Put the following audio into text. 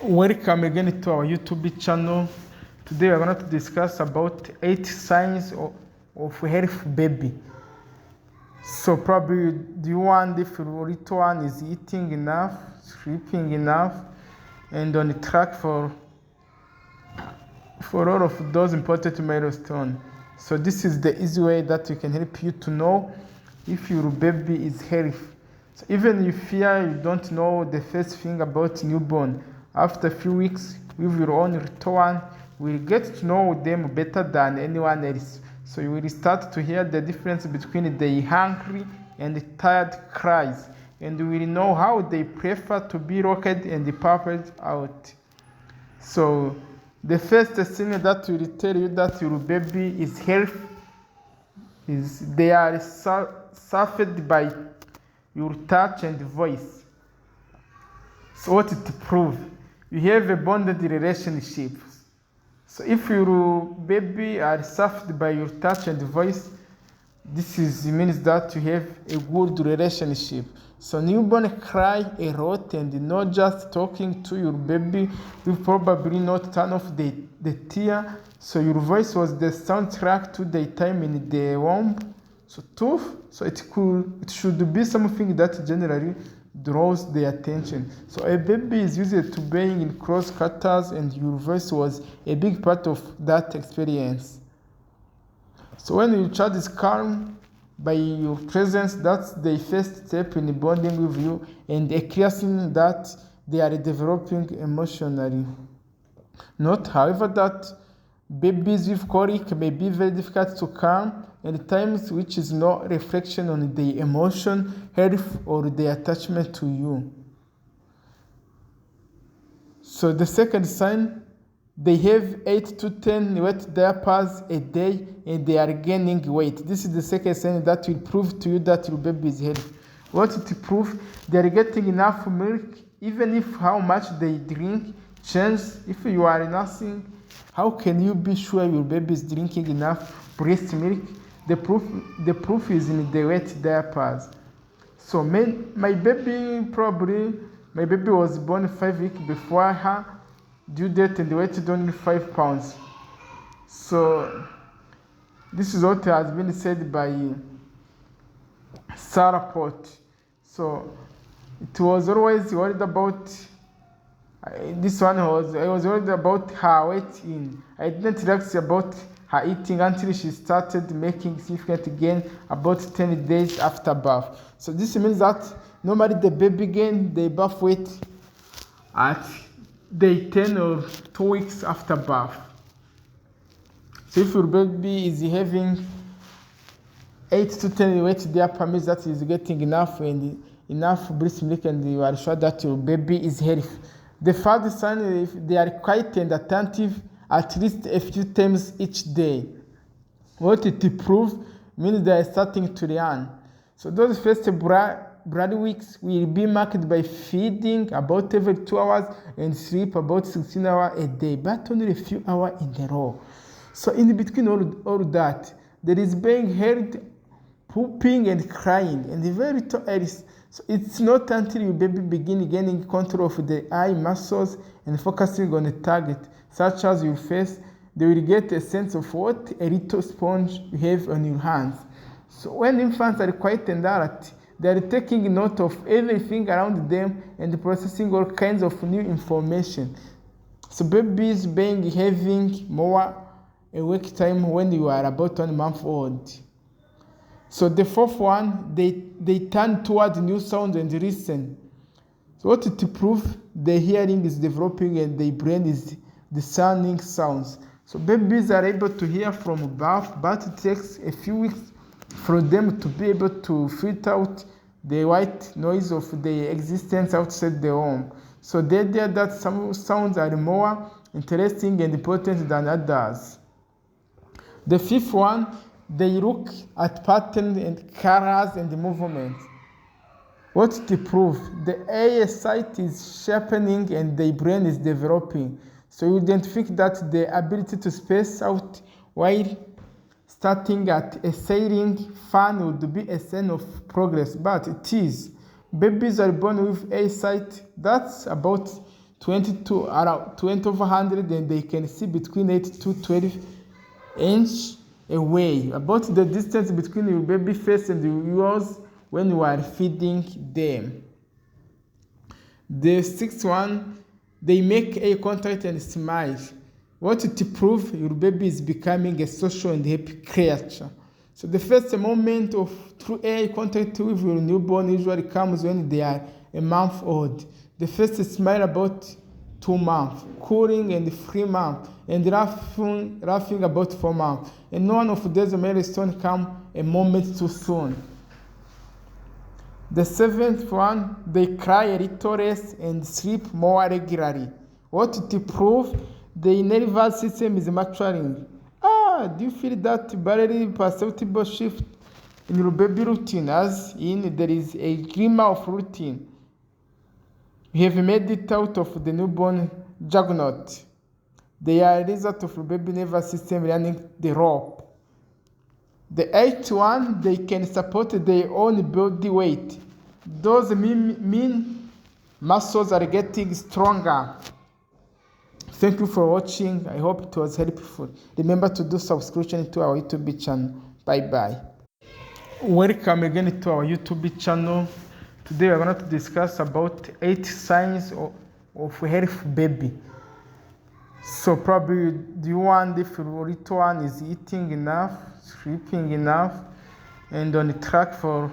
Welcome again to our YouTube channel. Today we're going to discuss about 8 signs of a healthy baby. So probably do you want if your little one is eating enough, sleeping enough, and on track for all of those important milestones. So this is the easy way that you can help you to know if your baby is healthy. So even if you don't know the first thing about newborn, after a few weeks with your own return, you will get to know them better than anyone else. So you will start to hear the difference between the hungry and the tired cries, and you will know how they prefer to be rocked and puffed out. So the first thing that will tell you that your baby is healthy is they are suffered by your touch and voice. So what it proves? You have a bonded relationship. So if your baby are suffered by your touch and voice, means that you have a good relationship. So newborn cry a lot and not just talking to your baby will probably not turn off the tear. So your voice was the soundtrack to the time in the womb. So it should be something that generally draws the attention. So a baby is used to being in close quarters, and your voice was a big part of that experience. So when your child is calm by your presence, that's the first step in bonding with you and a clear sign that they are developing emotionally. Note, however, that babies with colic may be very difficult to calm and times, which is no reflection on the emotion, health, or the attachment to you. So the second sign, they have 8 to 10 wet diapers a day and they are gaining weight. This is the second sign that will prove to you that your baby is healthy. What it proves? They are getting enough milk, even if how much they drink changes. If you are nursing, how can you be sure your baby is drinking enough breast milk? The proof is in the wet diapers. So my baby was born 5 weeks before her due date and weighed only 5 pounds. So this is what has been said by Sarah Port. So it was always worried about I was worried about her weight. I didn't relax about her eating until she started making significant gain about 10 days after birth. So this means that normally the baby gain the birth weight at day 10 or 2 weeks after birth. So if your baby is having 8 to 10 weight, there means that is getting enough breast milk, and you are sure that your baby is healthy. The third sign, if they are quiet and attentive at least a few times each day. What it proves means they are starting to learn. So those first blood weeks will be marked by feeding about every 2 hours and sleep about 16 hours a day, but only a few hours in a row. So in between all that, there is being heard pooping and crying and very little else. So it's not until your baby begin gaining control of the eye muscles and focusing on a target, such as your face, they will get a sense of what a little sponge you have on your hands. So when infants are quiet and alert, they are taking note of everything around them and processing all kinds of new information. So babies having more awake time when you are about 1 month old. So the fourth one, they turn toward new sounds and listen. So what it proves? The hearing is developing and the brain is discerning sounds. So babies are able to hear from birth, but it takes a few weeks for them to be able to filter out the white noise of the existence outside the home. So the idea that some sounds are more interesting and important than others. The fifth one, they look at patterns and colors and movement. What it proves? The eye sight is sharpening and the brain is developing. So you don't think that the ability to space out while starting at a sailing fan would be a sign of progress, but it is. Babies are born with eyesight that's about 20 to around 20 over 100, and they can see between 8 to 12 inch away. About the distance between your baby face and yours when you are feeding them. The sixth one, they make eye contact and smile. What to prove your baby is becoming a social and happy creature. So the first moment of true eye contact with your newborn usually comes when they are a month old. The first smile about 2 months, cooling and 3 months, and laughing about 4 months. And none of these milestones come a moment too soon. The seventh one, they cry a little less and sleep more regularly. What to prove? The nervous system is maturing. Do you feel that barely perceptible shift in your baby routine, as in there is a glimmer of routine? You have made it out of the newborn juggernaut. They are a result of your baby nervous system running the rope. The eighth one, they can support their own body weight. Those mean muscles are getting stronger. Thank you for watching. I hope it was helpful. Remember to do subscription to our YouTube channel. Bye bye. Welcome again to our YouTube channel. Today we're going to discuss about 8 signs of a healthy baby. So probably do you want if your little one is eating enough, sleeping enough, and on track for